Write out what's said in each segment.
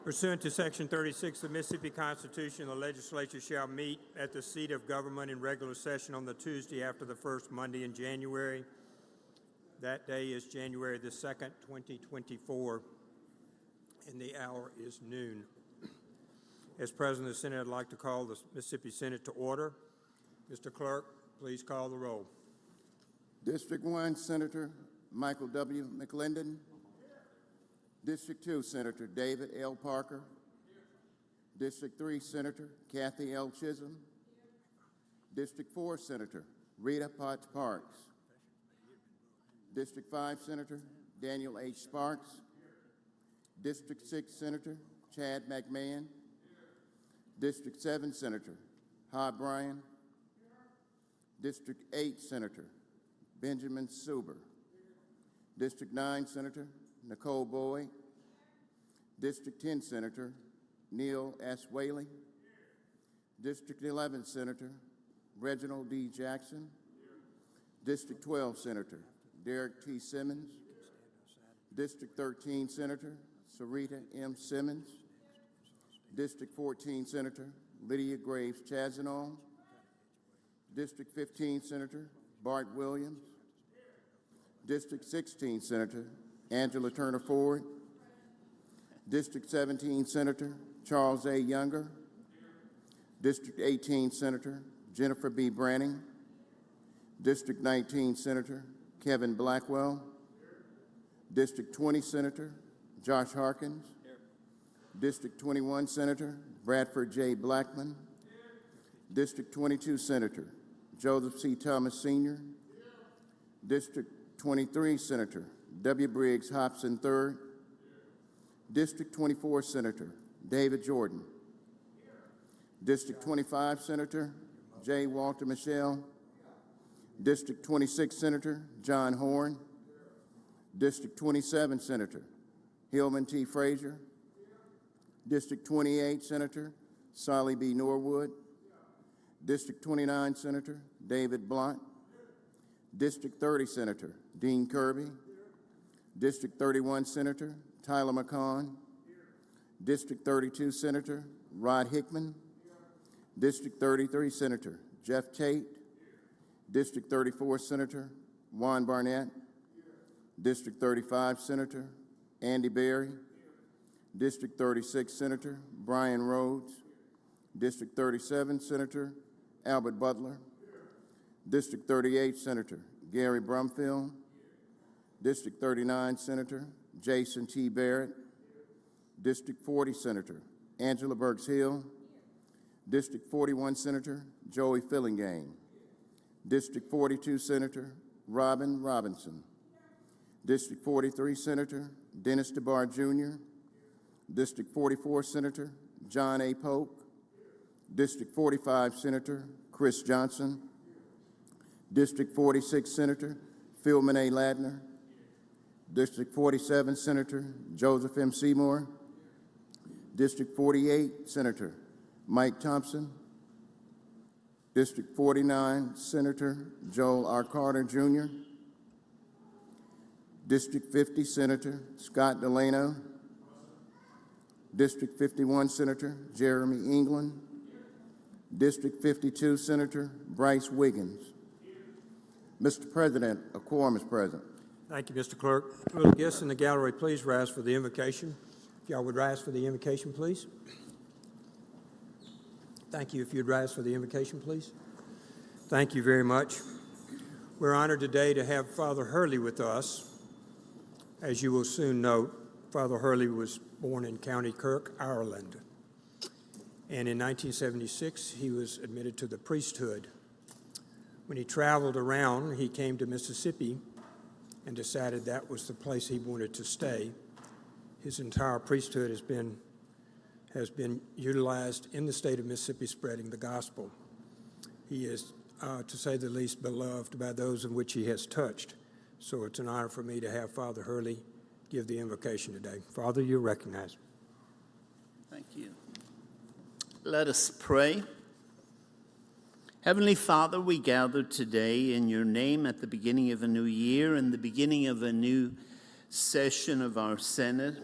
Pursuant to Section 36 of the Mississippi Constitution, the legislature shall meet at the seat of government in regular session on the Tuesday after the first Monday in January. That day is January the 2nd, 2024, and the hour is noon. As President of the Senate, I'd like to call the Mississippi Senate to order. Mr. Clerk, please call the roll. District 1, Senator Michael W. McClendon. District 2, Senator David L. Parker. District 3, Senator Kathy L. Chisholm. District 4, Senator Rita Potts Parks. District 5, Senator Daniel H. Sparks. District 6, Senator Chad McMahon. District 7, Senator Hob Bryan. District 8, Senator Benjamin Suber. District 9, Senator Nicole Boyd. District 10, Senator Neil S. Whaley. District 11, Senator Reginald D. Jackson. District 12, Senator Derek T. Simmons. District 13, Senator Sarita M. Simmons. District 14, Senator Lydia Graves Chazanall. District 15, Senator Bart Williams. District 16, Senator Angela Turner Ford. District 17, Senator Charles A. Younger. District 18, Senator Jennifer B. Branning. District 19, Senator Kevin Blackwell. District 20, Senator Josh Harkins. District 21, Senator Bradford J. Blackman. District 22, Senator Joseph C. Thomas Sr. District 23, Senator W. Briggs Hobson III. District 24, Senator David Jordan. District 25, Senator J. Walter Michel. District 26, Senator John Horn. District 27, Senator Hillman T. Frazier. District 28, Senator Solly B. Norwood. District 29, Senator David Blunt. District 30, Senator Dean Kirby. District 31, Senator Tyler McCon. District 32, Senator Rod Hickman. District 33, Senator Jeff Tate. District 34, Senator Juan Barnett. District 35, Senator Andy Berry. District 36, Senator Brian Rhodes. District 37, Senator Albert Butler. District 38, Senator Gary Brumfield. District 39, Senator Jason T. Barrett. District 40, Senator Angela Burks Hill. District 41, Senator Joey Fillingane. District 42, Senator Robin Robinson. District 43, Senator Dennis DeBar Jr. District 44, Senator John A. Polk. District 45, Senator Chris Johnson. District 46, Senator Philman A. Ladner. District 47, Senator Joseph M. Seymour. District 48, Senator Mike Thompson. District 49, Senator Joel R. Carter, Jr. District 50, Senator Scott Delano. District 51, Senator Jeremy England. District 52, Senator Bryce Wiggins. Mr. President, a quorum is present. Thank you, Mr. Clerk. Will the guests in the gallery please rise for the invocation? If y'all would rise for the invocation, please. Thank you. If you'd rise for the invocation, please. Thank you very much. We're honored today to have Father Hurley with us. As you will soon note, Father Hurley was born in County Kirk, Ireland. And in 1976, he was admitted to the priesthood. When he traveled around, he came to Mississippi and decided that was the place he wanted to stay. His entire priesthood has been utilized in the state of Mississippi spreading the gospel. He is, to say the least, beloved by those in which he has touched. So it's an honor for me to have Father Hurley give the invocation today. Father, you're recognized. Thank you. Let us pray. Heavenly Father, we gather today in your name at the beginning of a new year and the beginning of a new session of our Senate.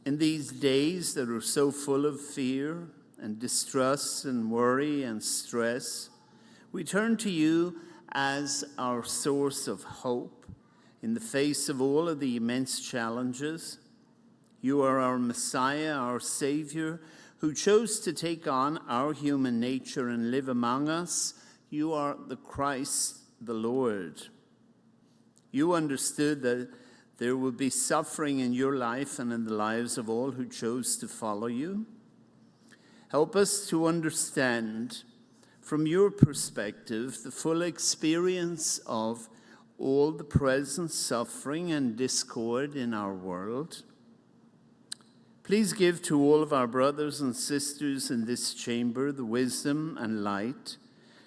In these days that are so full of fear and distrust and worry and stress, we turn to you as our source of hope in the face of all of the immense challenges. You are our Messiah, our Savior, who chose to take on our human nature and live among us. You are the Christ, the Lord. You understood that there would be suffering in your life and in the lives of all who chose to follow you. Help us to understand from your perspective the full experience of all the present suffering and discord in our world. Please give to all of our brothers and sisters in this chamber the wisdom and light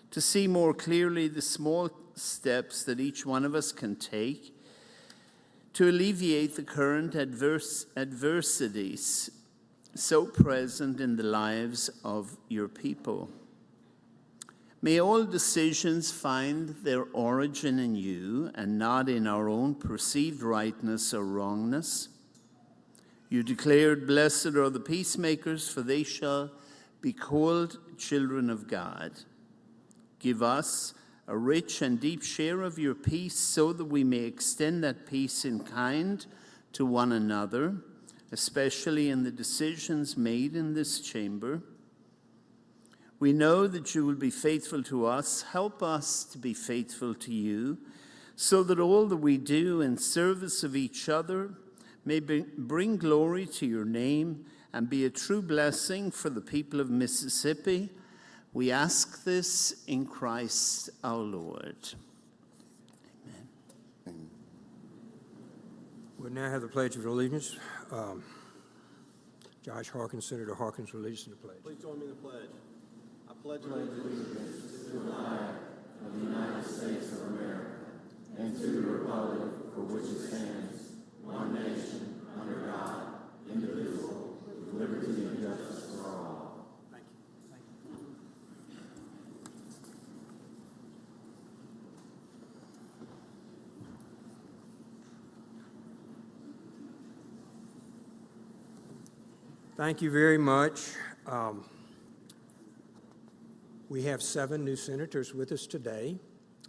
to see more clearly the small steps that each one of us can take to alleviate the current adversities so present in the lives of your people. May all decisions find their origin in you and not in our own perceived rightness or wrongness. You declared, "Blessed are the peacemakers, for they shall be called children of God." Give us a rich and deep share of your peace so that we may extend that peace in kind to one another, especially in the decisions made in this chamber. We know that you will be faithful to us. Help us to be faithful to you so that all that we do in service of each other may bring glory to your name and be a true blessing for the people of Mississippi. We ask this in Christ our Lord. Amen. We'll now have the Pledge of Allegiance. Josh Harkins, Senator Harkins, will lead us in the pledge. Please join me in the pledge. I pledge allegiance to the flag of the United States of America and to the republic for which it stands, one nation, under God, indivisible, with liberty and justice for all. Thank you. Thank you very much. We have 7 new senators with us today,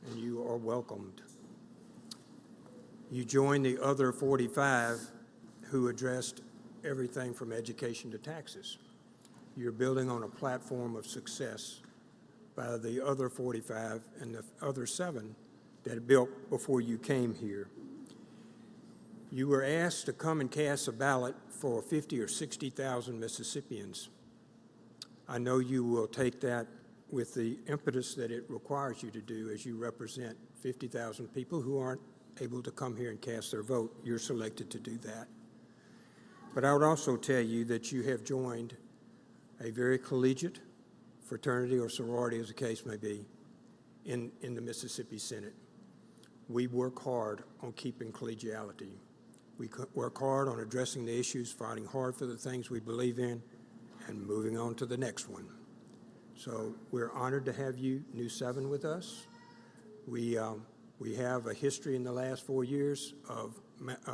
and you are welcomed. You join the other 45 who addressed everything from education to taxes. You're building on a platform of success by the other 45 and the other 7 that built before you came here. You were asked to come and cast a ballot for 50 or 60,000 Mississippians. I know you will take that with the impetus that it requires you to do as you represent 50,000 people who aren't able to come here and cast their vote. You're selected to do that. But I would also tell you that you have joined a very collegiate fraternity or sorority, as the case may be, in the Mississippi Senate. We work hard on keeping collegiality. We work hard on addressing the issues, fighting hard for the things we believe in, and moving on to the next one. So we're honored to have you, new 7, with us. We have a history in the last 4 years of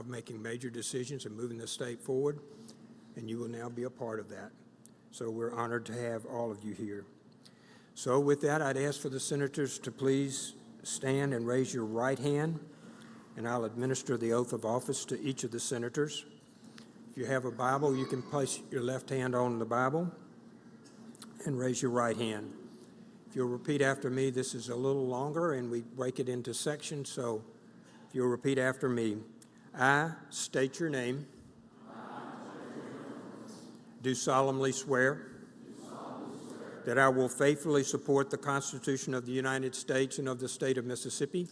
making major decisions and moving the state forward, and you will now be a part of that. So we're honored to have all of you here. So with that, I'd ask for the senators to please stand and raise your right hand, and I'll administer the oath of office to each of the senators. If you have a Bible, you can place your left hand on the Bible and raise your right hand. If you'll repeat after me, this is a little longer and we break it into sections, so if you'll repeat after me. I state your name. Do solemnly swear that I will faithfully support the Constitution of the United States and of the state of Mississippi,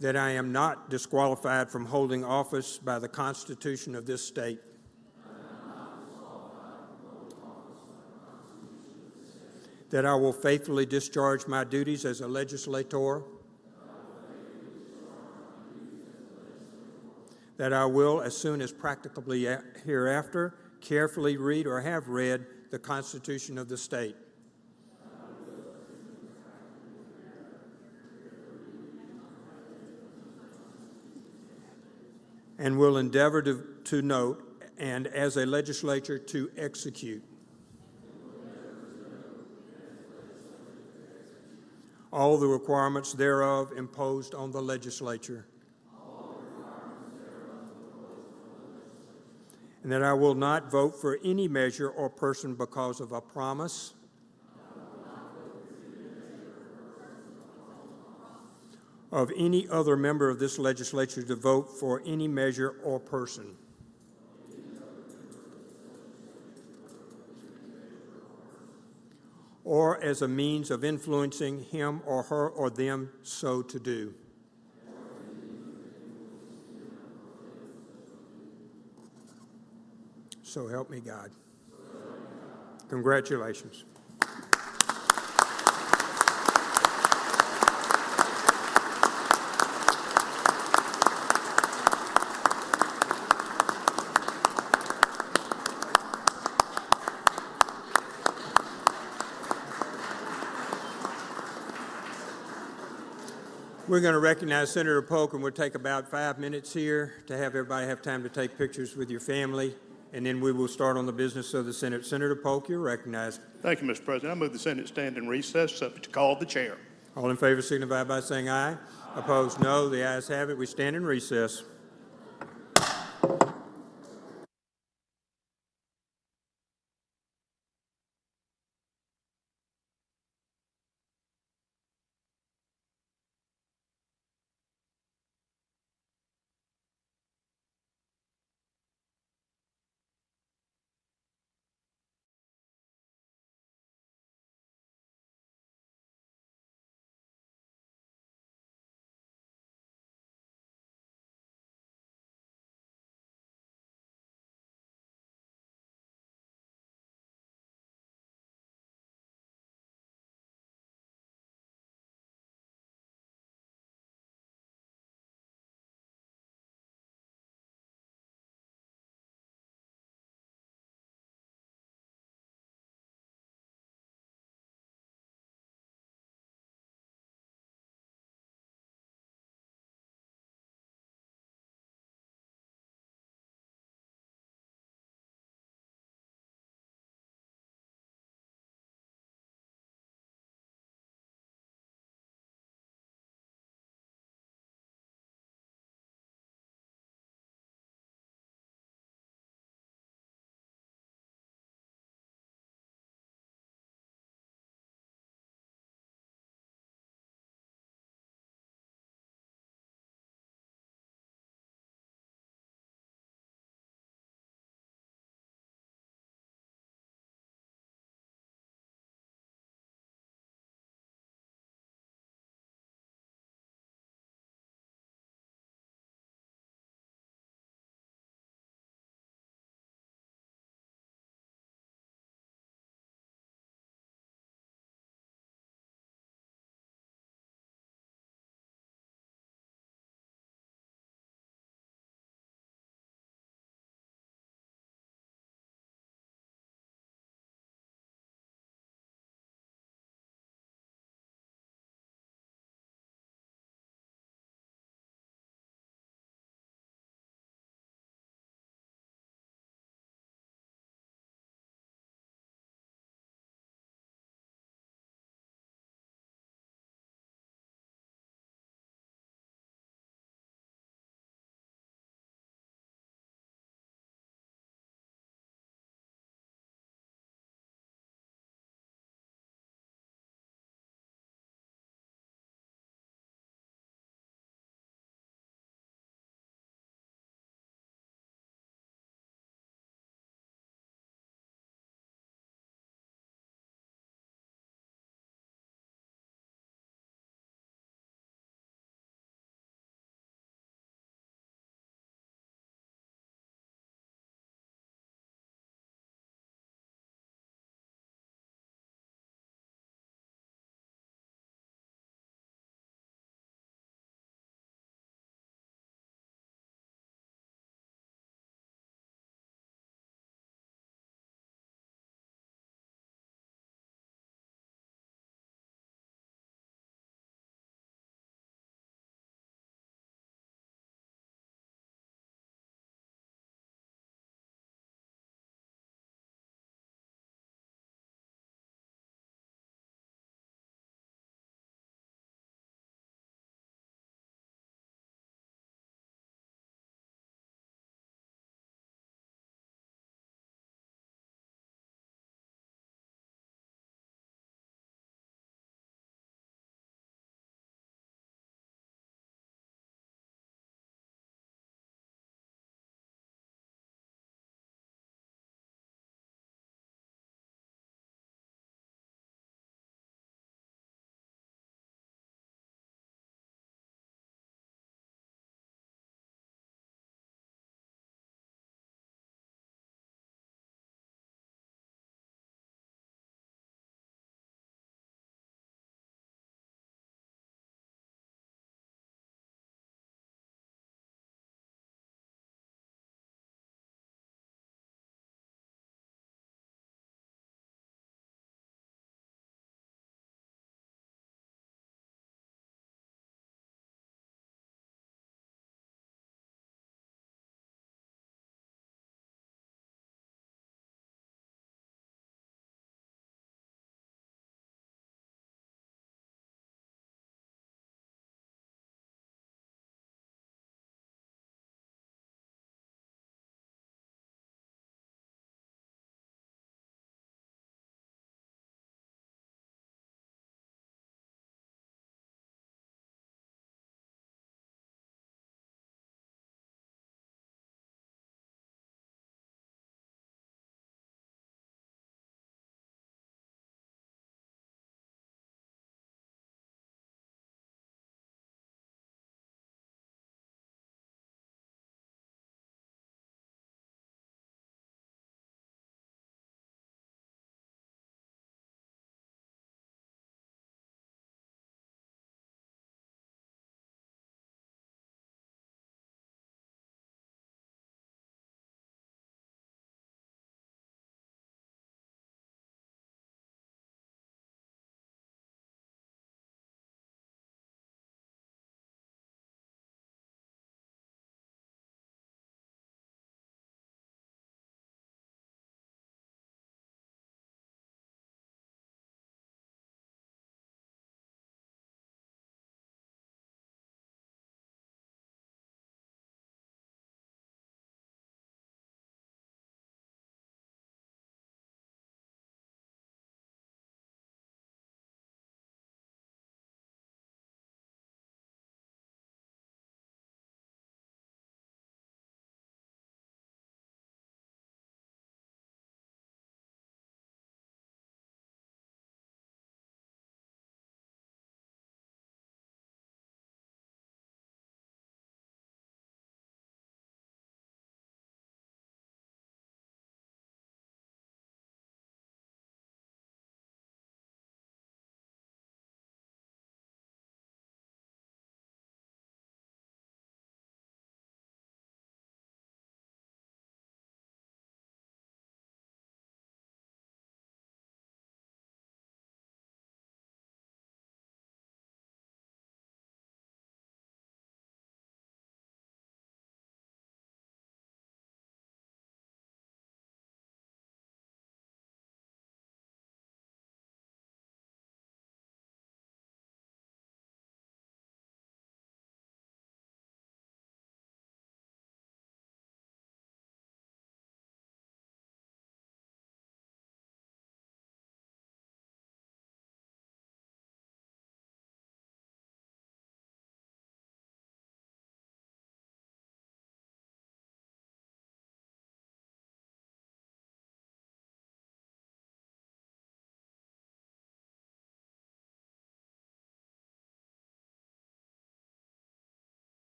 that I am not disqualified from holding office by the Constitution of this state, that I will faithfully discharge my duties as a legislator, that I will, as soon as practicably hereafter, carefully read or have read the Constitution of the state, and will endeavor to note and as a legislature to execute all the requirements thereof imposed on the legislature. And that I will not vote for any measure or person because of a promise of any other member of this legislature to vote for any measure or person. Or as a means of influencing him or her or them so to do. So help me God. Congratulations. We're going to recognize Senator Polk, and we'll take about 5 minutes here to have everybody have time to take pictures with your family, and then we will start on the business of the Senate. Senator Polk, you're recognized. Thank you, Mr. President. I move the Senate stand in recess, subject to call of the chair. All in favor signify by saying aye. Opposed, no. The ayes have it. We stand in recess.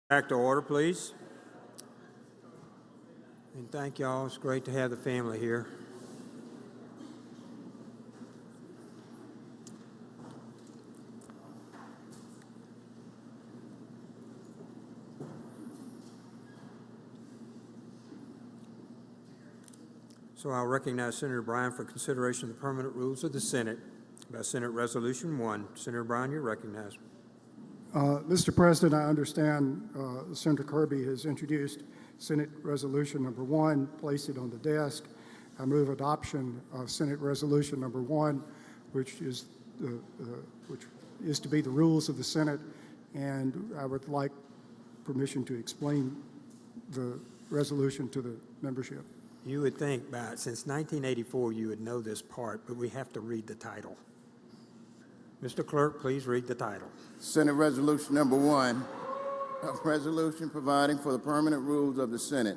Back to order, please. And thank y'all. It's great to have the family here. So I'll recognize Senator Bryan for consideration of the permanent rules of the Senate by Senate Resolution 1. Senator Bryan, you're recognized. Mr. President, I understand Senator Kirby has introduced Senate Resolution Number 1, placed it on the desk. I move adoption of Senate Resolution Number 1, which is to be the rules of the Senate, and I would like permission to explain the resolution to the membership. You would think since 1984 you would know this part, but we have to read the title. Mr. Clerk, please read the title. Senate Resolution Number 1, a resolution providing for the permanent rules of the Senate.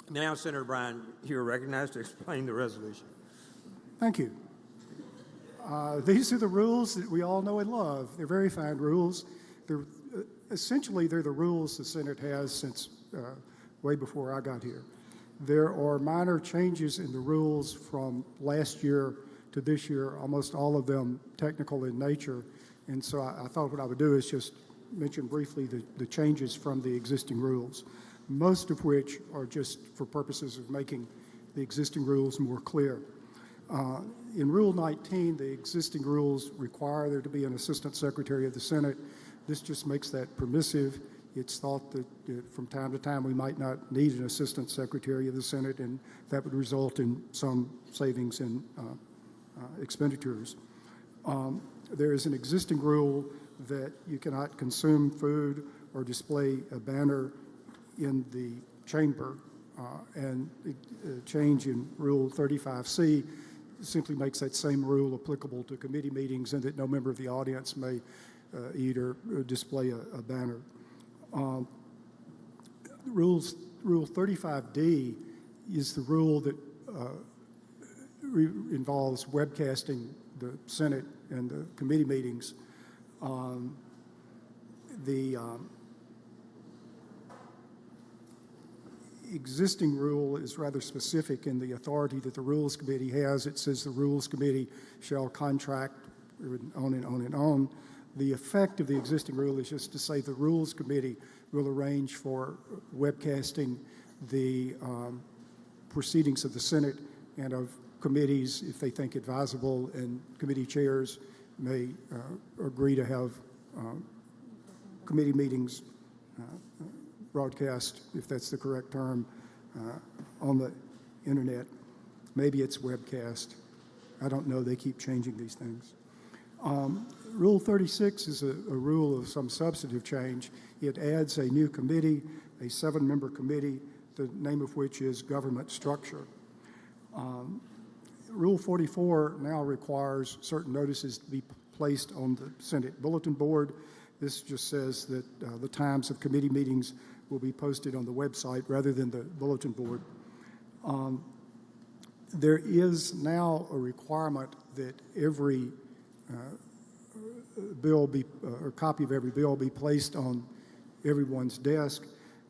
Now, Senator Bryan, you're recognized to explain the resolution. Thank you. These are the rules that we all know and love. They're very fine rules. Essentially, they're the rules the Senate has since way before I got here. There are minor changes in the rules from last year to this year, almost all of them technical in nature. And so I thought what I would do is just mention briefly the changes from the existing rules, most of which are just for purposes of making the existing rules more clear. In Rule 19, the existing rules require there to be an Assistant Secretary of the Senate. This just makes that permissive. It's thought that from time to time we might not need an Assistant Secretary of the Senate, and that would result in some savings in expenditures. There is an existing rule that you cannot consume food or display a banner in the chamber, and a change in Rule 35C simply makes that same rule applicable to committee meetings, and that no member of the audience may eat or display a banner. Rule 35D is the rule that involves webcasting the Senate and the committee meetings. The existing rule is rather specific in the authority that the Rules Committee has. It says the Rules Committee shall contract, on and on and on. The effect of the existing rule is just to say the Rules Committee will arrange for webcasting the proceedings of the Senate and of committees if they think advisable, and committee chairs may agree to have committee meetings broadcast, if that's the correct term, on the internet. Maybe it's webcast. I don't know. They keep changing these things. Rule 36 is a rule of some substantive change. It adds a new committee, a 7-member committee, the name of which is government structure. Rule 44 now requires certain notices to be placed on the Senate bulletin board. This just says that the times of committee meetings will be posted on the website rather than the bulletin board. There is now a requirement that every bill be, or copy of every bill be placed on everyone's desk.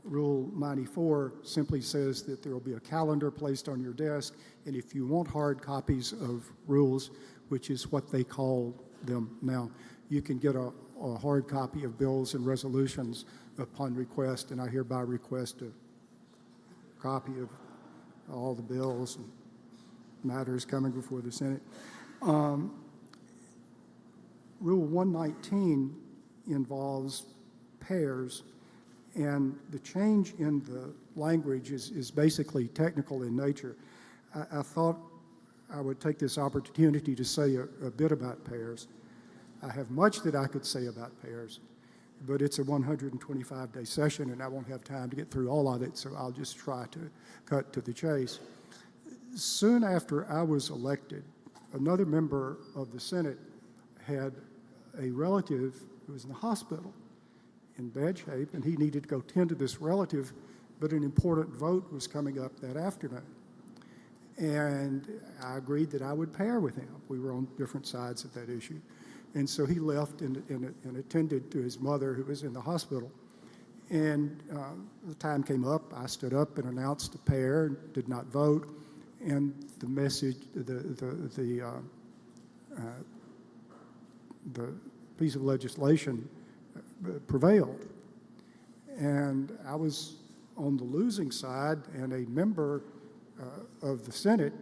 Rule 94 simply says that there will be a calendar placed on your desk, and if you want hard copies of rules, which is what they call them now, you can get a hard copy of bills and resolutions upon request, and I hereby request a copy of all the bills and matters coming before the Senate. Rule 119 involves pairs, and the change in the language is basically technical in nature. I thought I would take this opportunity to say a bit about pairs. I have much that I could say about pairs, but it's a 125-day session, and I won't have time to get through all of it, so I'll just try to cut to the chase. Soon after I was elected, another member of the Senate had a relative who was in the hospital in bad shape, and he needed to go tend to this relative, but an important vote was coming up that afternoon. And I agreed that I would pair with him. We were on different sides of that issue. And so he left and attended to his mother, who was in the hospital. And the time came up, I stood up and announced a pair, did not vote, and the message, the piece of legislation prevailed. And I was on the losing side, and a member of the Senate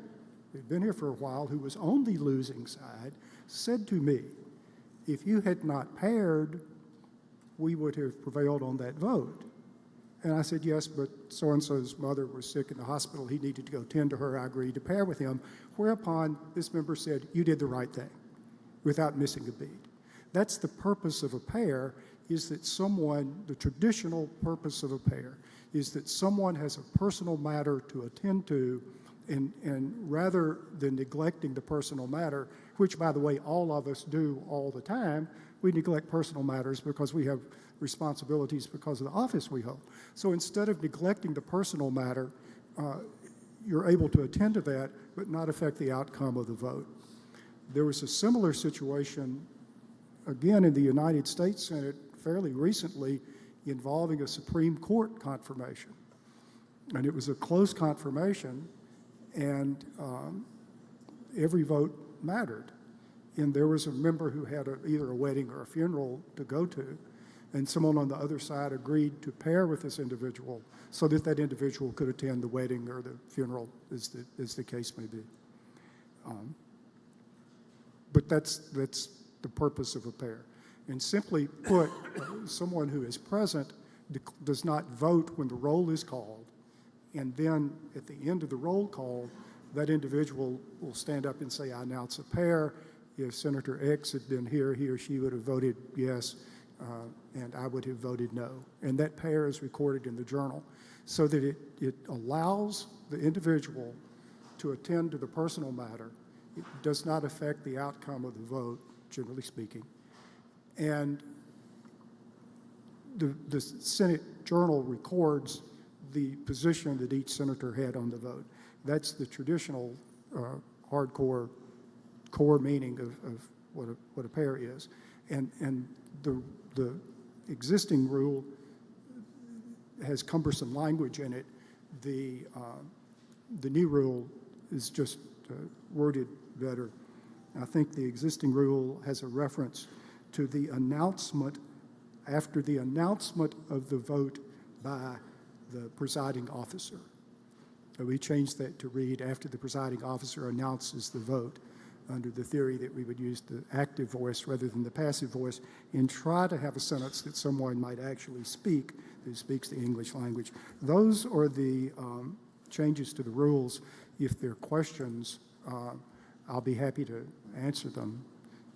who'd been here for a while, who was on the losing side, said to me, if you had not paired, we would have prevailed on that vote. And I said, yes, but so-and-so's mother was sick in the hospital. He needed to go tend to her. I agreed to pair with him, whereupon this member said, you did the right thing, without missing a beat. That's the purpose of a pair, is that someone, the traditional purpose of a pair, is that someone has a personal matter to attend to, and rather than neglecting the personal matter, which, by the way, all of us do all the time, we neglect personal matters because we have responsibilities because of the office we hold. So instead of neglecting the personal matter, you're able to attend to that but not affect the outcome of the vote. There was a similar situation, again, in the United States Senate fairly recently involving a Supreme Court confirmation. And it was a close confirmation, and every vote mattered. And there was a member who had either a wedding or a funeral to go to, and someone on the other side agreed to pair with this individual so that that individual could attend the wedding or the funeral, as the case may be. But that's the purpose of a pair. And simply put, someone who is present does not vote when the roll is called, and then at the end of the roll call, that individual will stand up and say, I announce a pair. If Senator X had been here, he or she would have voted yes, and I would have voted no. And that pair is recorded in the journal so that it allows the individual to attend to the personal matter. It does not affect the outcome of the vote, generally speaking. And the Senate Journal records the position that each senator had on the vote. That's the traditional hardcore core meaning of what a pair is. And the existing rule has cumbersome language in it. The new rule is just worded better. I think the existing rule has a reference to the announcement, after the announcement of the vote by the presiding officer. So we changed that to read, after the presiding officer announces the vote, under the theory that we would use the active voice rather than the passive voice, and try to have a sentence that someone might actually speak who speaks the English language. Those are the changes to the rules. If there are questions, I'll be happy to answer them.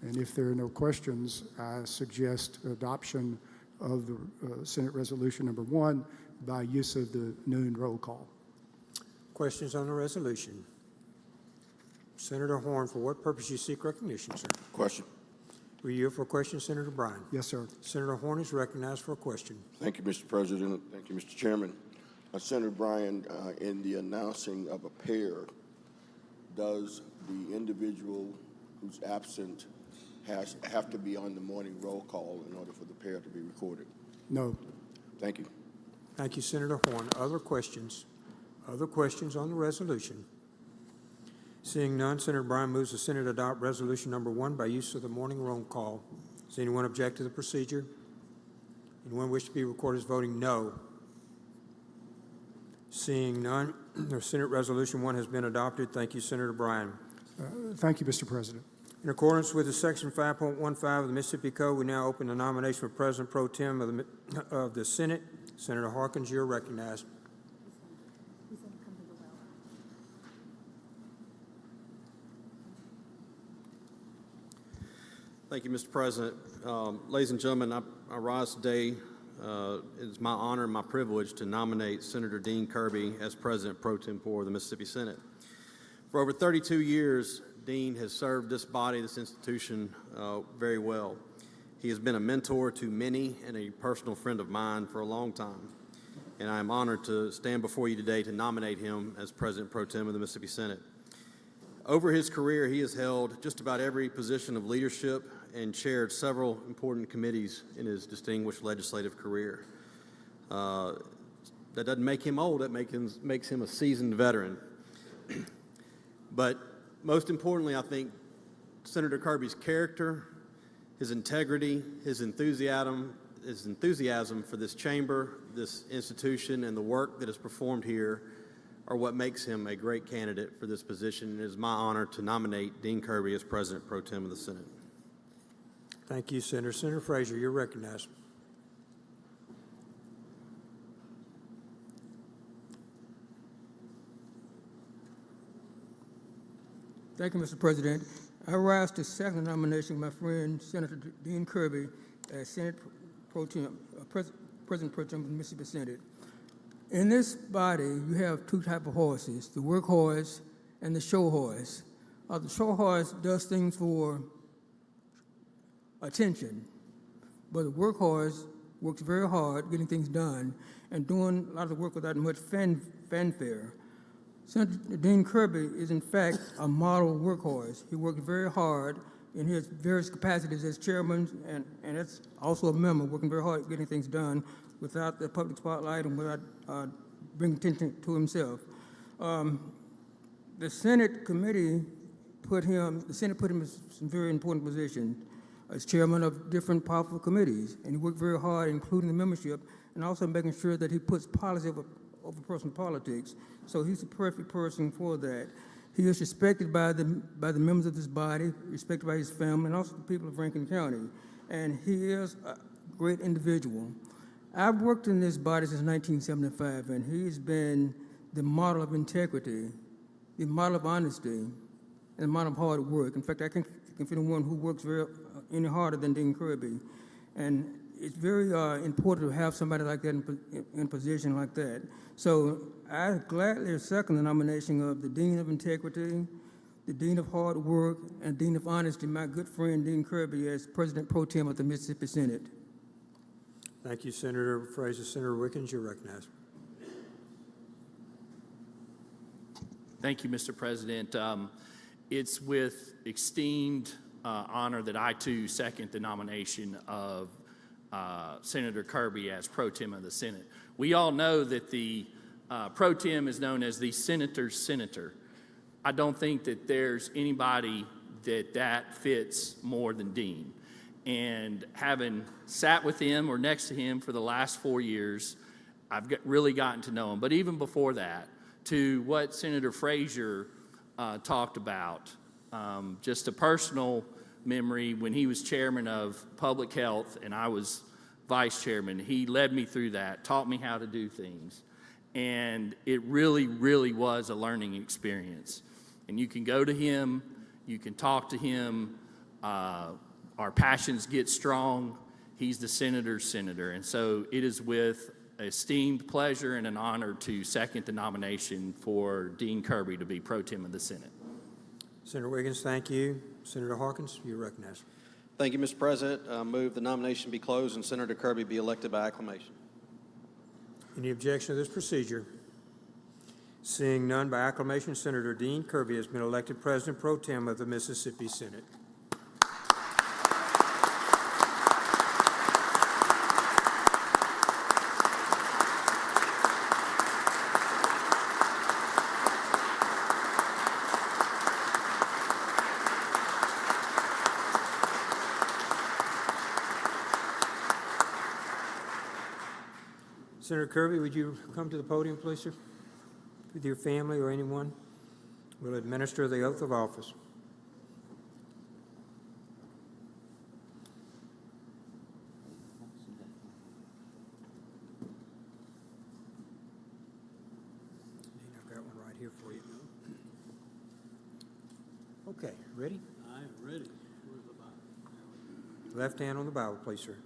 And if there are no questions, I suggest adoption of the Senate Resolution Number 1 by use of the noon roll call. Questions on the resolution? Senator Horn, for what purpose you seek recognition, sir? Question. Will you yield for a question, Senator Bryan? Yes, sir. Senator Horn is recognized for a question. Thank you, Mr. President. Thank you, Mr. Chairman. Senator Bryan, in the announcing of a pair, does the individual who's absent have to be on the morning roll call in order for the pair to be recorded? No. Thank you. Thank you, Senator Horn. Other questions? Other questions on the resolution? Seeing none, Senator Bryan moves the Senate adopt Resolution Number 1 by use of the morning roll call. Does anyone object to the procedure? Anyone wish to be recorded as voting no? Seeing none, the Senate Resolution 1 has been adopted. Thank you, Senator Bryan. Thank you, Mr. President. In accordance with the Section 5.15 of the Mississippi Code, we now open the nomination for President Pro Tem of the Senate. Senator Harkins, you're recognized. Thank you, Mr. President. Ladies and gentlemen, I rise today. It is my honor and my privilege to nominate Senator Dean Kirby as President Pro Tempore of the Mississippi Senate. For over 32 years, Dean has served this body, this institution, very well. He has been a mentor to many and a personal friend of mine for a long time. And I am honored to stand before you today to nominate him as President Pro Tem of the Mississippi Senate. Over his career, he has held just about every position of leadership and chaired several important committees in his distinguished legislative career. That doesn't make him old, that makes him a seasoned veteran. But most importantly, I think Senator Kirby's character, his integrity, his enthusiasm for this chamber, this institution, and the work that is performed here are what makes him a great candidate for this position. It is my honor to nominate Dean Kirby as President Pro Tem of the Senate. Thank you, Senator. Senator Frazier, you're recognized. Thank you, Mr. President. I rise to second the nomination of my friend Senator Dean Kirby as President Pro Tem of the Mississippi Senate. In this body, you have two types of horses, the work horse and the show horse. The show horse does things for attention, but the work horse works very hard getting things done and doing a lot of the work without much fanfare. Senator Dean Kirby is, in fact, a model workhorse. He worked very hard in his various capacities as chairman and as also a member, working very hard getting things done without the public spotlight and without bringing attention to himself. The Senate put him in some very important positions as chairman of different powerful committees, and he worked very hard, including the membership, and also making sure that he puts policy over personal politics. So he's the perfect person for that. He is respected by the members of this body, respected by his family, and also the people of Rankin County. And he is a great individual. I've worked in this body since 1975, and he's been the model of integrity, the model of honesty, and the model of hard work. In fact, I can consider one who works any harder than Dean Kirby. And it's very important to have somebody like that in a position like that. So I gladly second the nomination of the Dean of Integrity, the Dean of Hard Work, and Dean of Honesty, my good friend Dean Kirby, as President Pro Tem of the Mississippi Senate. Thank you, Senator Frazier. Senator Wickens, you're recognized. Thank you, Mr. President. It's with esteemed honor that I, too, second the nomination of Senator Kirby as Pro Tem of the Senate. We all know that the Pro Tem is known as the Senator's Senator. I don't think that there's anybody that fits more than Dean. And having sat with him or next to him for the last 4 years, I've really gotten to know him. But even before that, to what Senator Frazier talked about, just a personal memory when he was chairman of public health and I was vice chairman. He led me through that, taught me how to do things. And it really, really was a learning experience. And you can go to him, you can talk to him, our passions get strong. He's the senator's senator. And so it is with esteemed pleasure and an honor to second the nomination for Dean Kirby to be Pro Tem of the Senate. Senator Wiggins, thank you. Senator Hawkins, you're recognized. Thank you, Mr. President. I move the nomination be closed and Senator Kirby be elected by acclamation. Any objection to this procedure? Seeing none, by acclamation, Senator Dean Kirby has been elected President Pro Tem of the Mississippi Senate. Senator Kirby, would you come to the podium, please, sir? With your family or anyone, will administer the oath of office. I've got one right here for you. Okay, ready? I am ready. Where's the Bible? Left hand on the Bible, please, sir.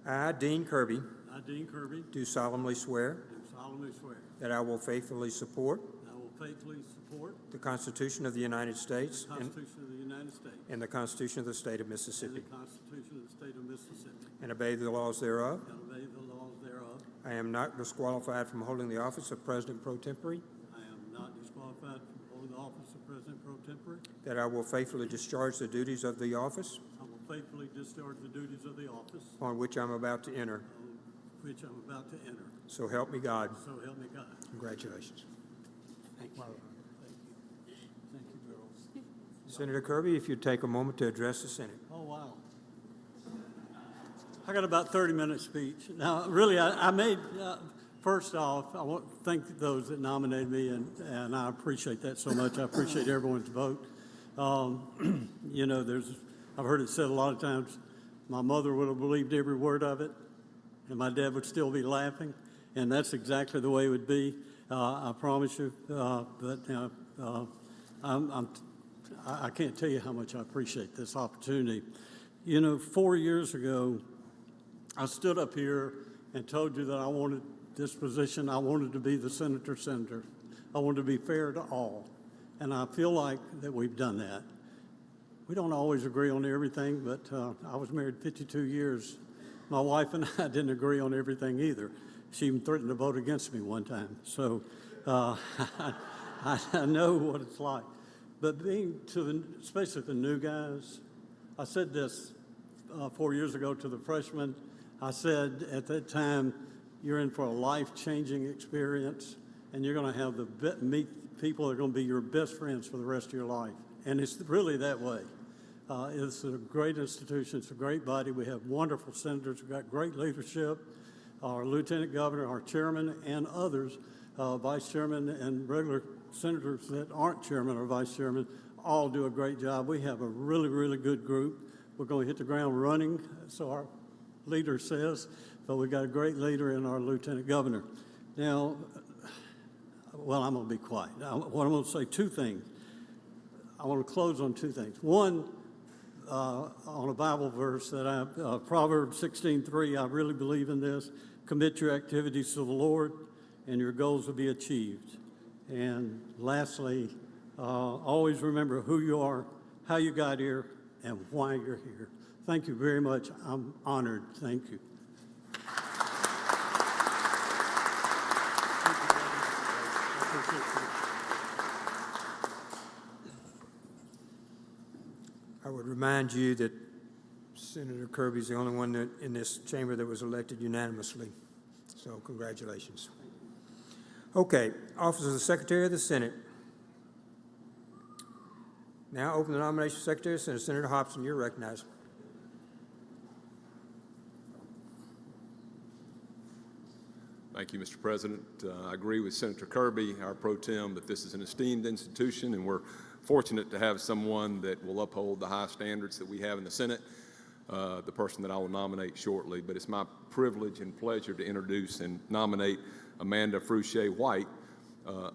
I, Dean Kirby, I, Dean Kirby, do solemnly swear do solemnly swear that I will faithfully support that I will faithfully support the Constitution of the United States the Constitution of the United States and the Constitution of the State of and Mississippi, the Constitution of the State of Mississippi, and obey the laws thereof. and obey the laws thereof. I am not disqualified from holding the office of President Pro Tempore, I am not disqualified from holding the office of President Pro Tempore. that I will faithfully discharge the duties of the office I will faithfully discharge the duties of the office upon which I'm about to enter, which I'm about to enter. So help me God. So help me God. Congratulations. Thank you. Thank you, girls. Senator Kirby, if you'd take a moment to address the Senate. Oh, wow. I got about 30-minute speech. Now, really, I made, first off, I want to thank those that nominated me, and I appreciate that so much. I appreciate everyone's vote. You know, I've heard it said a lot of times, my mother would have believed every word of it, and my dad would still be laughing, and that's exactly the way it would be. I promise you. I can't tell you how much I appreciate this opportunity. You know, 4 years ago, I stood up here and told you that I wanted this position. I wanted to be the senator. I wanted to be fair to all, and I feel like that we've done that. We don't always agree on everything, but I was married 52 years. My wife and I didn't agree on everything either. She even threatened to vote against me one time. So I know what it's like. But being especially the new guys, I said this 4 years ago to the freshmen. I said at that time, you're in for a life-changing experience, and you're going to have meet people that are going to be your best friends for the rest of your life. And it's really that way. It's a great institution. It's a great body. We have wonderful senators. We've got great leadership. Our lieutenant governor, our chairman, and others, vice chairman and regular senators that aren't chairman or vice chairman, all do a great job. We have a really, really good group. We're going to hit the ground running, so our leader says, but we've got a great leader in our lieutenant governor. Now, well, I'm going to be quiet. What I'm going to say, two things. I want to close on two things. One, on a Bible verse that Proverbs 16:3, I really believe in this. Commit your activities to the Lord, and your goals will be achieved. And lastly, always remember who you are, how you got here, and why you're here. Thank you very much. I'm honored. Thank you. I would remind you that Senator Kirby is the only one in this chamber that was elected unanimously. So congratulations. Okay, Office of the Secretary of the Senate. Now open the nomination for Secretary of the Senate. Senator Hobson, you're recognized. Thank you, Mr. President. I agree with Senator Kirby, our pro tem, that this is an esteemed institution, and we're fortunate to have someone that will uphold the high standards that we have in the Senate, the person that I will nominate shortly. But it's my privilege and pleasure to introduce and nominate Amanda Fruche White.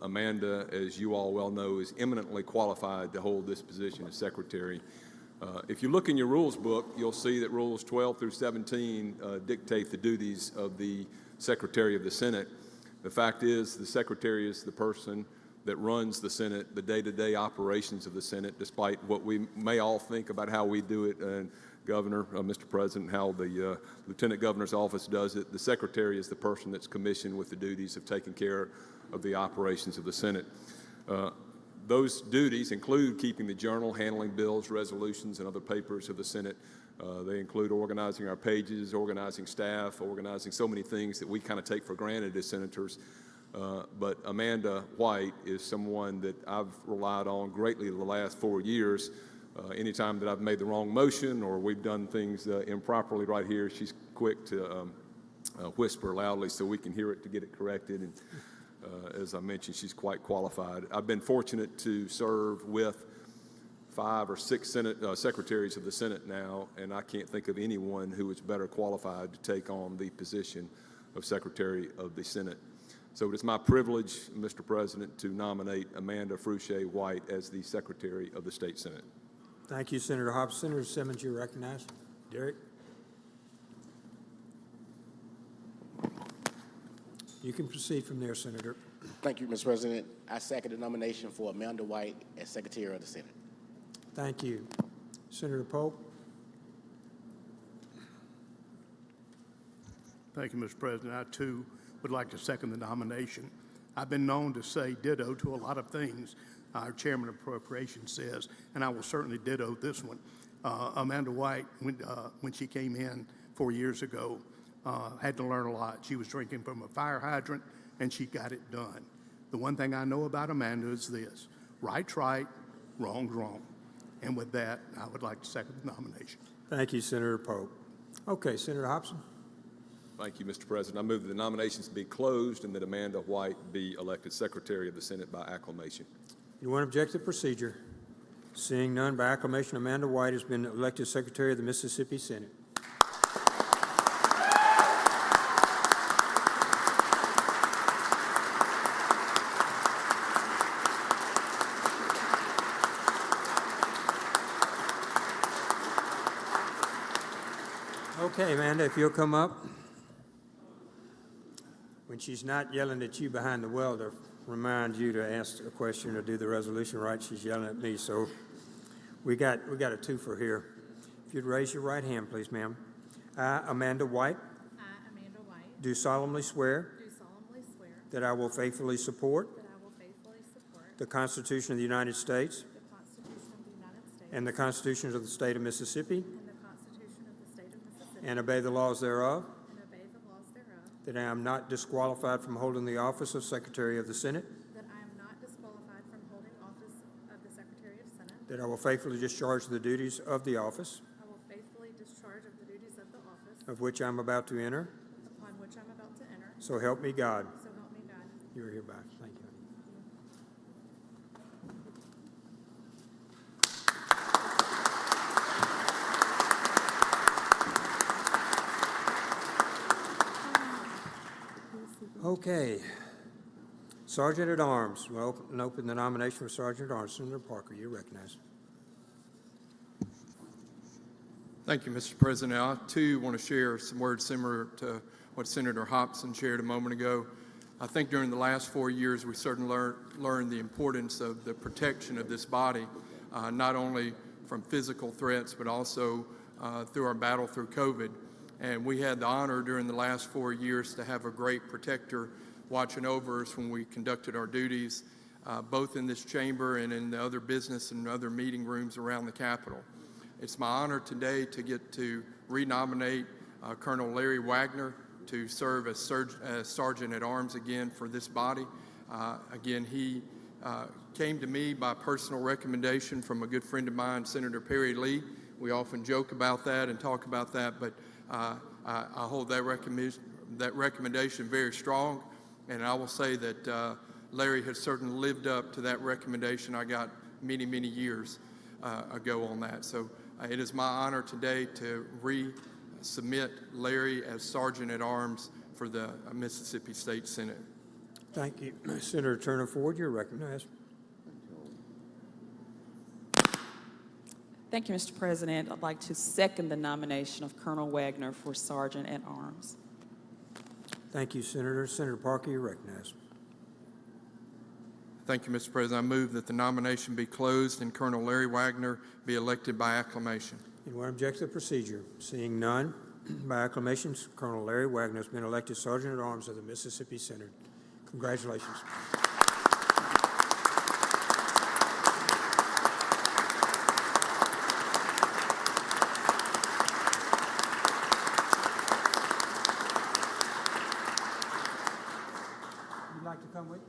Amanda, as you all well know, is eminently qualified to hold this position as Secretary. If you look in your rules book, you'll see that Rules 12 through 17 dictate the duties of the Secretary of the Senate. The fact is, the Secretary is the person that runs the Senate, the day-to-day operations of the Senate, despite what we may all think about how we do it, and Governor, Mr. President, how the Lieutenant Governor's office does it. The Secretary is the person that's commissioned with the duties of taking care of the operations of the Senate. Those duties include keeping the journal, handling bills, resolutions, and other papers of the Senate. They include organizing our pages, organizing staff, organizing so many things that we kind of take for granted as senators. But Amanda White is someone that I've relied on greatly the last 4 years. Anytime that I've made the wrong motion or we've done things improperly right here, she's quick to whisper loudly so we can hear it to get it corrected. And as I mentioned, she's quite qualified. I've been fortunate to serve with 5 or 6 secretaries of the Senate now, and I can't think of anyone who is better qualified to take on the position of Secretary of the Senate. So it is my privilege, Mr. President, to nominate Amanda Fruche White as the Secretary of the State Senate. Thank you, Senator Hobson. Senator Simmons, you're recognized. Derek? You can proceed from there, Senator. Thank you, Mr. President. I second the nomination for Amanda White as Secretary of the Senate. Thank you. Senator Pope? Thank you, Mr. President. I, too, would like to second the nomination. I've been known to say ditto to a lot of things our Chairman of Appropriations says, and I will certainly ditto this one. Amanda White, when she came in 4 years ago, had to learn a lot. She was drinking from a fire hydrant, and she got it done. The one thing I know about Amanda is this: right's right, wrong's wrong. And with that, I would like to second the nomination. Thank you, Senator Pope. Okay, Senator Hobson. Thank you, Mr. President. I move that the nominations be closed and that Amanda White be elected Secretary of the Senate by acclamation. Anyone object to the procedure? Seeing none, by acclamation, Amanda White has been elected Secretary of the Mississippi Senate. Okay, Amanda, if you'll come up. When she's not yelling at you behind the well to remind you to ask a question or do the resolution right, she's yelling at me. So we got a twofer here. If you'd raise your right hand, please, ma'am. I, Amanda White. I, Amanda White. Do solemnly swear. Do solemnly swear. That I will faithfully support. That I will faithfully support. The Constitution of the United States. The Constitution of the United States. And the constitutions of the state of Mississippi. And the Constitution of the state of Mississippi. And obey the laws thereof. And obey the laws thereof. That I am not disqualified from holding the office of Secretary of the Senate. That I am not disqualified from holding office of the Secretary of Senate. That I will faithfully discharge the duties of the office. I will faithfully discharge of the duties of the office. Of which I am about to enter. Upon which I am about to enter. So help me God. So help me God. You're hereby. Thank you. Okay. Sergeant at Arms. We'll open the nomination for Sergeant at Arms. Senator Parker, you're recognized. Thank you, Mr. President. I, too, want to share some words similar to what Senator Hobson shared a moment ago. I think during the last 4 years, we certainly learned the importance of the protection of this body, not only from physical threats, but also through our battle through COVID. And we had the honor during the last 4 years to have a great protector watching over us when we conducted our duties, both in this chamber and in the other business and other meeting rooms around the Capitol. It's my honor today to get to renominate Colonel Larry Wagner to serve as Sergeant at Arms again for this body. Again, he came to me by personal recommendation from a good friend of mine, Senator Perry Lee. We often joke about that and talk about that, but I hold that recommendation very strong, and I will say that Larry has certainly lived up to that recommendation I got many, many years ago on that. So it is my honor today to resubmit Larry as Sergeant at Arms for the Mississippi State Senate. Thank you. Senator Turner Ford, you're recognized. Thank you, Mr. President. I'd like to second the nomination of Colonel Wagner for Sergeant at Arms. Thank you, Senator. Senator Parker, you're recognized. Thank you, Mr. President. I move that the nomination be closed and Colonel Larry Wagner be elected by acclamation. Anyone object to the procedure? Seeing none, by acclamation, Colonel Larry Wagner has been elected Sergeant at Arms of the Mississippi Senate. Congratulations. You'd like to come with?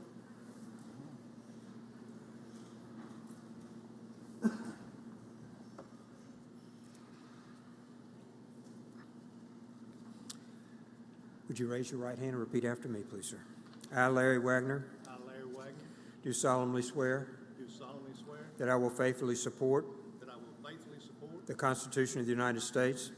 Would you raise your right hand and repeat after me, please, sir? I, Larry Wagner, I, Larry Wagner, do solemnly swear do solemnly swear that I will faithfully support that I will faithfully support the Constitution of the United States,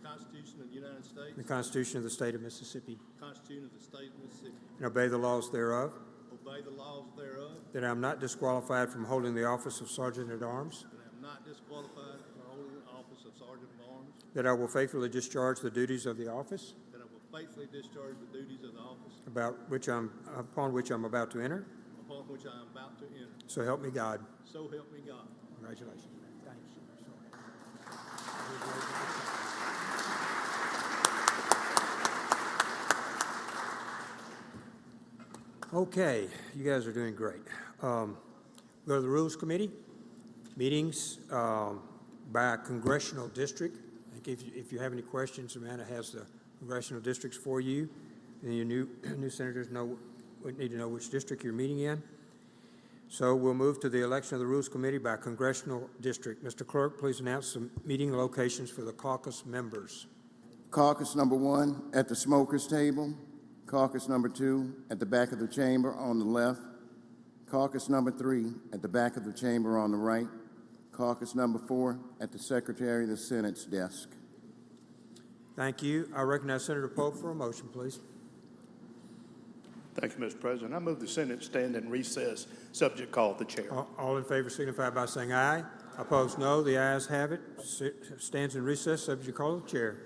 the Constitution of the United States, the Constitution of the State of Mississippi, the Constitution of the State of Mississippi, and obey the laws thereof, obey the laws thereof, that I am not disqualified from holding the office of Sergeant at Arms, and I am not disqualified from holding the office of Sergeant at Arms, that I will faithfully discharge the duties of the office that I will faithfully discharge the duties of the office upon which I'm about to enter. upon which I am about to enter. So help me God. So help me God. Congratulations. Thanks. Okay, you guys are doing great. Go to the Rules Committee. Meetings by congressional district. I think if you have any questions, Amanda has the congressional districts for you. And your new senators need to know which district you're meeting in. So we'll move to the election of the Rules Committee by congressional district. Mr. Clerk, please announce the meeting locations for the caucus members. Caucus number 1 at the smokers table. Caucus number 2 at the back of the chamber on the left. Caucus number 3 at the back of the chamber on the right. Caucus number 4 at the Secretary of the Senate's desk. Thank you. I recognize Senator Pope for a motion, please. Thank you, Mr. President. I move the Senate stand in recess, subject call of the chair. All in favor signify by saying aye. Opposed, no. The ayes have it. Stands in recess, subject to call of the chair.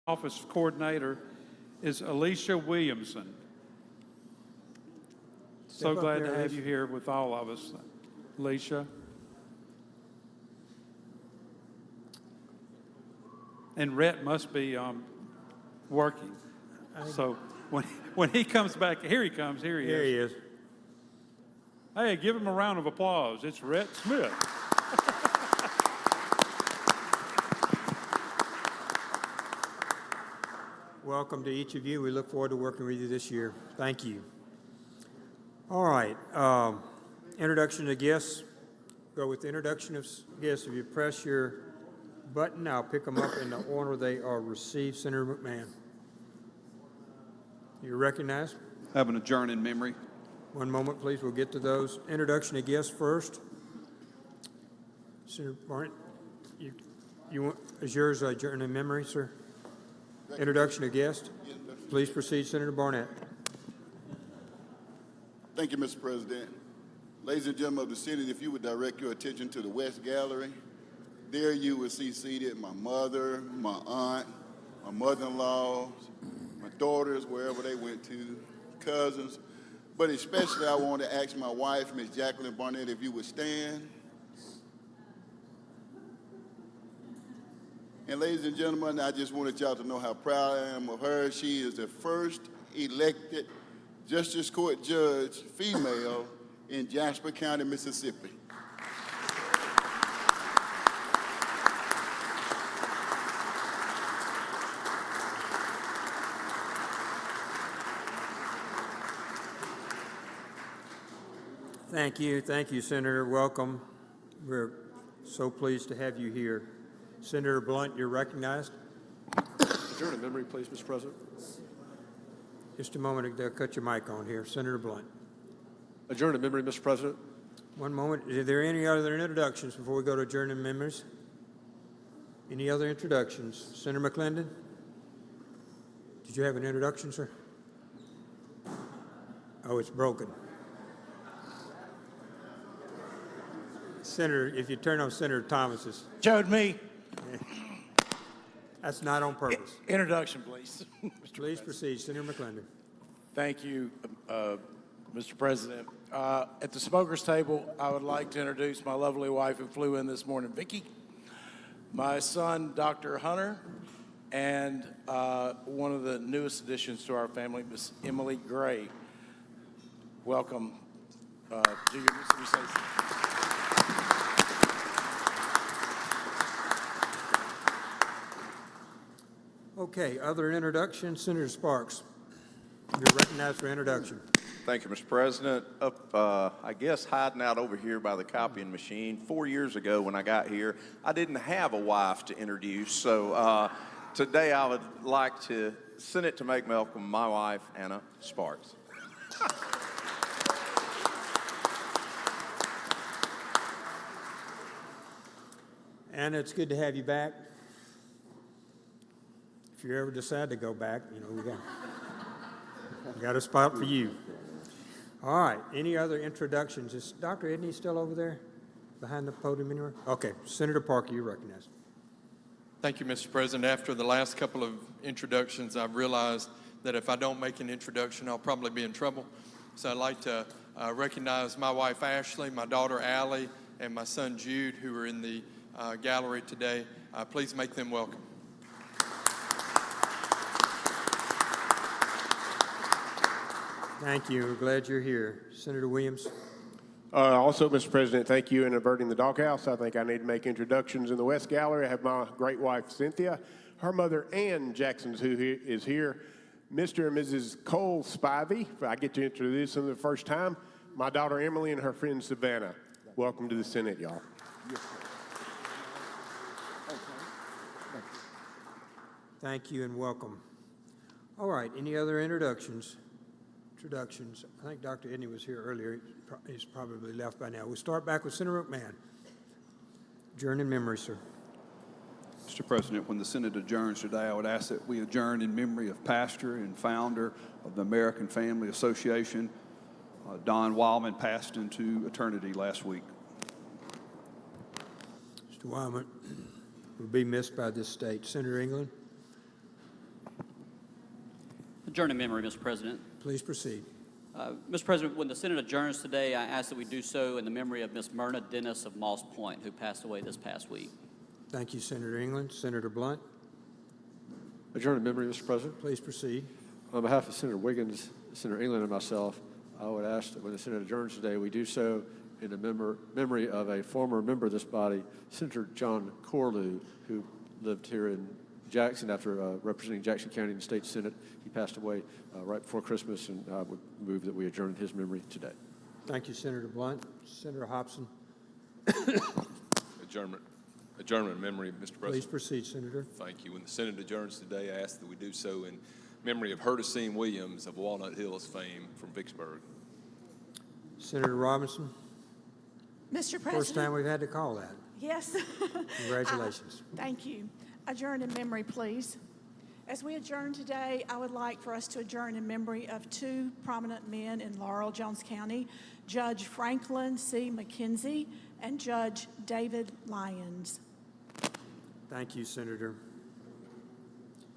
Office Coordinator is Alicia Williamson. So Step up glad there, to have Alicia. you here with all of us, Alicia. And Rhett must be working. So when he comes back, here he comes, here he Here is. he is. Hey, give him a round of applause. It's Rhett Smith. Welcome to each of you. We look forward to working with you this year. Thank you. All right. Introduction of guests. Go with the introduction of guests. If you press your button, I'll pick them up in the order they are received. Senator McMahon. You're recognized. Have an adjourn in memory. One moment, please. We'll get to those. Introduction of guests first. Senator Barnett, is yours adjourn in memory, sir? Introduction of guest. Please proceed, Senator Barnett. Thank you, Mr. President. Ladies and gentlemen of the Senate, if you would direct your attention to the West Gallery, there you will see seated my mother, my aunt, my mother-in-law, my daughters, wherever they went to, cousins. But especially I want to ask my wife, Ms. Jacqueline Barnett, if you would stand. And ladies and gentlemen, I just wanted y'all to know how proud I am of her. She is the first elected Justice Court judge, female, in Jasper County, Mississippi. Thank you, Senator. Welcome. We're so pleased to have you here. Senator Blunt, you're recognized. Adjourn in memory, please, Mr. President. Just a moment, they'll cut your mic on here. Senator Blunt. Adjourn in memory, Mr. President. One moment. Are there any other introductions before we go to adjourn in memories? Any other introductions? Senator McClendon? Did you have an introduction, sir? Oh, it's broken. Senator, if you turn on Senator Thomas's. Showed me. That's not on purpose. Introduction, please. Please proceed, Senator McClendon. Thank you, Mr. President. At the smokers table, I would like to introduce my lovely wife who flew in this morning, Vicki, my son, Dr. Hunter, and one of the newest additions to our family, Miss Emily Gray. Welcome to your Mississippi State. Okay, other introductions. Senator Sparks, you're recognized for introduction. Thank you, Mr. President. I guess hiding out over here by the copying machine. 4 years ago when I got here, I didn't have a wife to introduce, so today I would like to send it to make welcome my wife, Anna Sparks. Anna, it's good to have you back. If you ever decide to go back, we got a spot for you. All right, any other introductions? Is Dr. Edney still over there behind the podium anywhere? Okay, Senator Parker, you're recognized. Thank you, Mr. President. After the last couple of introductions, I've realized that if I don't make an introduction, I'll probably be in trouble. So I'd like to recognize my wife, Ashley, my daughter, Allie, and my son, Jude, who are in the gallery today. Please make them welcome. Thank you. We're glad you're here. Senator Williams. Also, Mr. President, thank you in averting the doghouse. I think I need to make introductions in the West Gallery. I have my great wife, Cynthia, her mother, Ann Jackson, who is here, Mr. and Mrs. Cole Spivey. I get to introduce them the first time. My daughter, Emily, and her friend, Savannah. Welcome to the Senate, y'all. Thank you and welcome. All right, any other introductions? I think Dr. Edney was here earlier. He's probably left by now. We'll start back with Senator McMahon. Adjourn in memory, sir. Mr. President, when the Senate adjourns today, I would ask that we adjourn in memory of pastor and founder of the American Family Association. Don Wildman passed into eternity last week. Mr. Wildman will be missed by this state. Senator England. Adjourn in memory, Mr. President. Please proceed. Mr. President, when the Senate adjourns today, I ask that we do so in the memory of Ms. Myrna Dennis of Moss Point, who passed away this past week. Thank you, Senator England. Senator Blunt, Adjourn in memory, Mr. President. please proceed. On behalf of Senator Wiggins, Senator England, and myself, I would ask that when the Senate adjourns today, we do so in the memory of a former member of this body, Senator John Corlew, who lived here in Jackson after representing Jackson County in the state Senate. He passed away right before Christmas, and I would move that we adjourn in his memory today. Thank you, Senator Blunt. Senator Hobson, Adjournment in memory, Mr. please President. proceed, Senator. Thank you. When the Senate adjourns today, I ask that we do so in memory of Herdicine Williams of Walnut Hills fame from Vicksburg. Senator Robinson, Mr. President. first time we've had to call that. Yes. Congratulations. Thank you. Adjourn in memory, please. As we adjourn today, I would like for us to adjourn in memory of two prominent men in Laurel, Jones County, Judge Franklin C. McKenzie and Judge David Lyons. Thank you, Senator.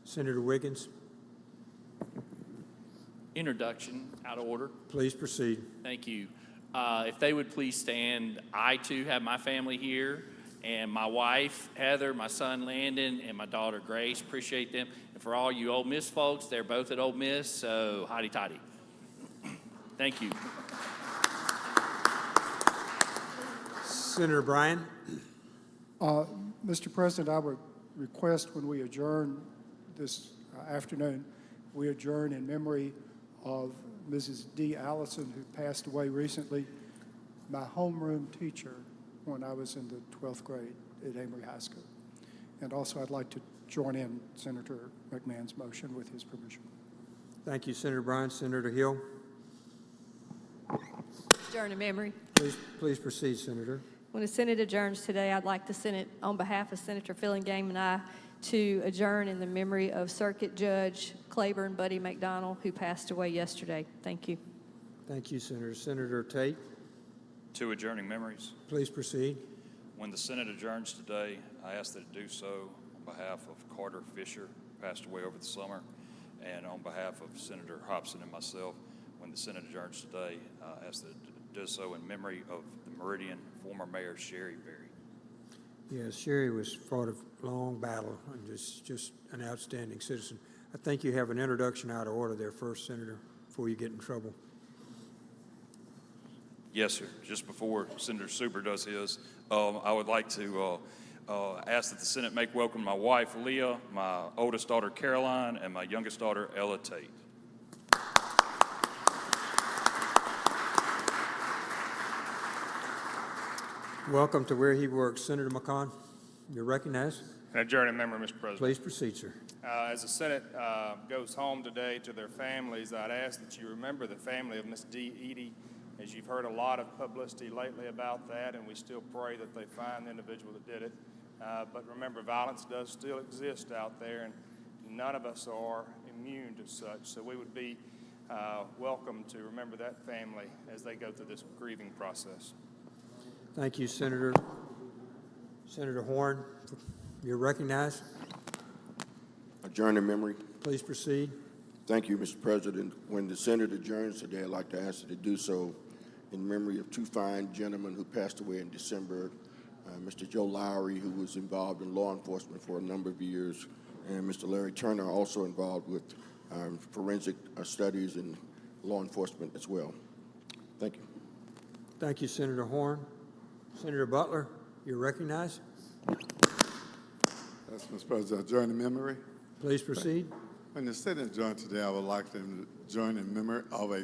Senator Wiggins, Introduction, out of order. please proceed. Thank you. If they would please stand, I too have my family here, and my wife, Heather, my son, Landon, and my daughter, Grace. Appreciate them. And for all you Ole Miss folks, they're both at Ole Miss, so hotty-toddy. Thank you. Senator Bryan, Mr. President, I would request when we adjourn this afternoon, we adjourn in memory of Mrs. D. Allison, who passed away recently, my homeroom teacher when I was in the 12th grade at Amory High School. And also, I'd like to join in Senator McMahon's motion with his permission. thank you, Senator Bryan. Senator Hill, Adjourn in memory. please proceed, Senator. When the Senate adjourns today, I'd like the Senate, on behalf of Senator Fillingame and I, to adjourn in the memory of Circuit Judge Claiborne Buddy McDonald, who passed away yesterday. Thank you. Thank you, Senator. Senator Tate, Two adjourning memories. please proceed. When the Senate adjourns today, I ask that it do so on behalf of Carter Fisher, who passed away over the summer, and on behalf of Senator Hobson and myself. When the Senate adjourns today, I ask that it do so in memory of the Meridian former Mayor Sherry Berry. Yes, Sherry fought a long battle and just an outstanding citizen. I think you have an introduction out of order there first, Senator, before you get in trouble. Yes, sir. Just before Senator Super does his, I would like to ask that the Senate make welcome my wife, Leah, my oldest daughter, Caroline, and my youngest daughter, Ella Tate. Welcome to where he works. Senator McCon, you're recognized. An adjourn in memory, Mr. President. Please proceed, sir. As the Senate goes home today to their families, I'd ask that you remember the family of Miss Dee Edie, as you've heard a lot of publicity lately about that, and we still pray that they find the individual that did it. But remember, violence does still exist out there, and none of us are immune to such. So we would be welcome to remember that family as they go through this grieving process. Thank you, Senator. Senator Horn, you're recognized. Adjourn in memory. Please proceed. Thank you, Mr. President. When the Senate adjourns today, I'd like to ask it to do so in memory of two fine gentlemen who passed away in December. Mr. Joe Lowry, who was involved in law enforcement for a number of years, and Mr. Larry Turner, also involved with forensic studies and law enforcement as well. Thank you. Thank you, Senator Horn. Senator Butler, you're recognized. Yes, Mr. President, adjourn in memory. Please proceed. When the Senate adjourned today, I would like to join in memory of a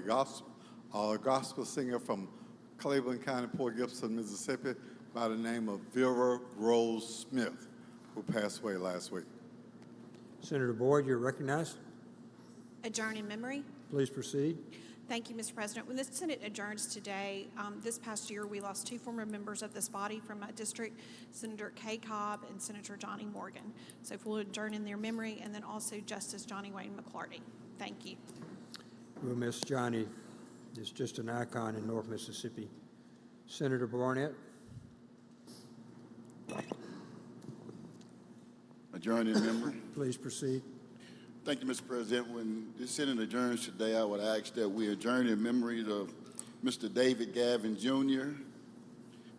gospel singer from Cleveland County, Port Gibson, Mississippi, by the name of Vera Rose Smith, who passed away last week. Senator Boyd, you're recognized. Adjourn in memory. Please proceed. Thank you, Mr. President. When the Senate adjourns today, this past year we lost two former members of this body from my district, Senator Kay Cobb and Senator Johnny Morgan. So if we'll adjourn in their memory, and then also Justice Johnny Wayne McClarty. Thank you. We'll miss Johnny. He's just an icon in North Mississippi. Senator Barnett. Adjourn in memory. Please proceed. Thank you, Mr. President. When the Senate adjourns today, I would ask that we adjourn in memory of Mr. David Gavin Jr.,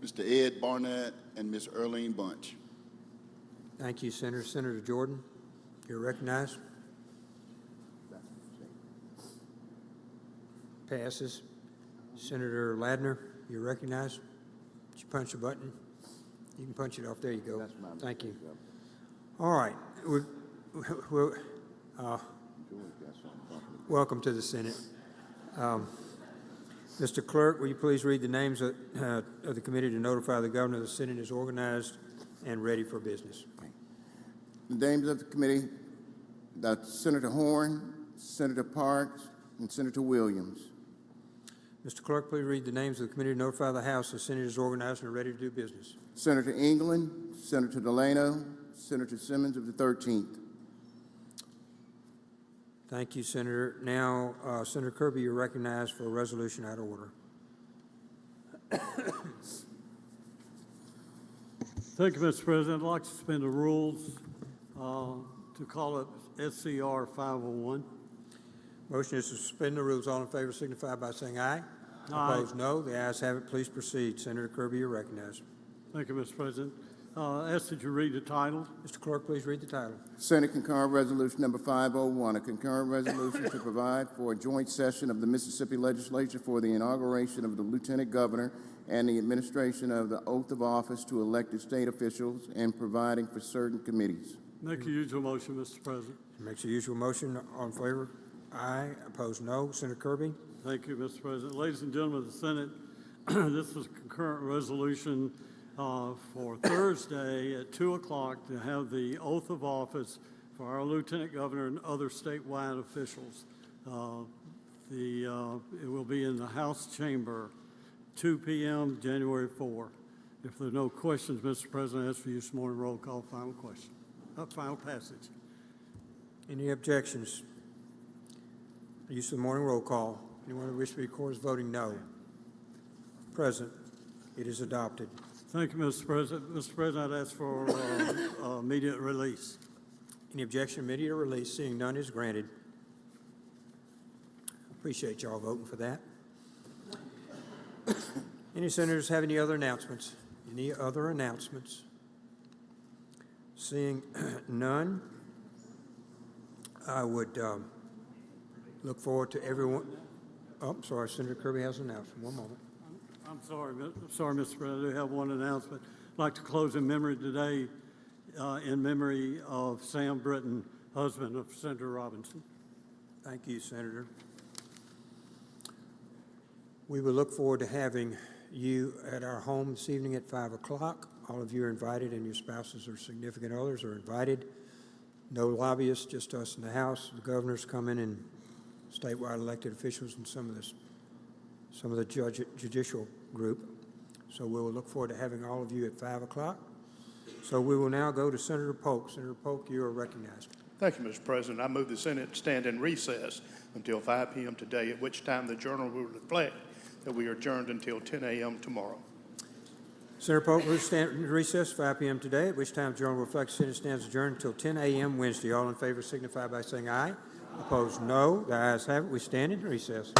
Mr. Ed Barnett, and Ms. Earlene Bunch. Thank you, Senator. Senator Jordan, you're recognized. Passes. Senator Ladner, you're recognized. Did you punch the button? You can punch it off. There you go. Thank you. All right. Welcome to the Senate. Mr. Clerk, will you please read the names of the committee to notify the governor the Senate is organized and ready for business? The names of the committee, that's Senator Horn, Senator Parks, and Senator Williams. Mr. Clerk, please read the names of the committee to notify the House the Senate is organized and ready to do business. Senator England, Senator Delano, Senator Simmons of the 13th. Thank you, Senator. Now, Senator Kirby, you're recognized for a resolution out of order. Thank you, Mr. President. I'd like to suspend the rules to call it SCR 501. Motion is to suspend the rules. All in favor signify by saying aye. Aye. Opposed, no. The ayes have it. Please proceed. Senator Kirby, you're recognized. Thank you, Mr. President. Ask that you read the title. Mr. Clerk, please read the title. Senate concurrent resolution number 501, a concurrent resolution to provide for a joint session of the Mississippi Legislature for the inauguration of the Lieutenant Governor and the administration of the oath of office to elected state officials and providing for certain committees. Make your usual motion, Mr. President. Makes the usual motion. All in favor? Aye. Opposed, no. Senator Kirby. Thank you, Mr. President. Ladies and gentlemen of the Senate, this is a concurrent resolution for Thursday at 2 o'clock to have the oath of office for our Lieutenant Governor and other statewide officials. It will be in the House chamber, 2 p.m., January 4. If there are no questions, Mr. President, I ask for you this morning roll call, final question, final passage. Any objections? Use of the morning roll call. Anyone who wishes to be recorded as voting no. Present. It is adopted. Thank you, Mr. President. Mr. President, I'd ask for immediate release. Any objection, immediate release? Seeing none is granted. Appreciate y'all voting for that. Any senators have any other announcements? Any other announcements? Seeing none, I would look forward to everyone. Oh, I'm sorry, Senator Kirby has an announcement. One moment. I'm sorry, Mr. President. I do have one announcement. I'd like to close in memory today, in memory of Sam Britton, husband of Senator Robinson. Thank you, Senator. We will look forward to having you at our home this evening at 5 o'clock. All of you are invited, and your spouses or significant others are invited. No lobbyists, just us in the House. The governor's coming and statewide elected officials and some of the judicial group. So we will look forward to having all of you at 5 o'clock. So we will now go to Senator Polk. Senator Polk, you are recognized. Thank you, Mr. President. I move the Senate stand in recess until 5 p.m. today, at which time the Journal will reflect that we are adjourned until 10 a.m. tomorrow. Senator Polk, we stand in recess 5 p.m. today, at which time the Journal will reflect the Senate stands adjourned until 10 a.m. Wednesday. All in favor signify by saying aye. Opposed, no. The ayes have it. We stand in recess.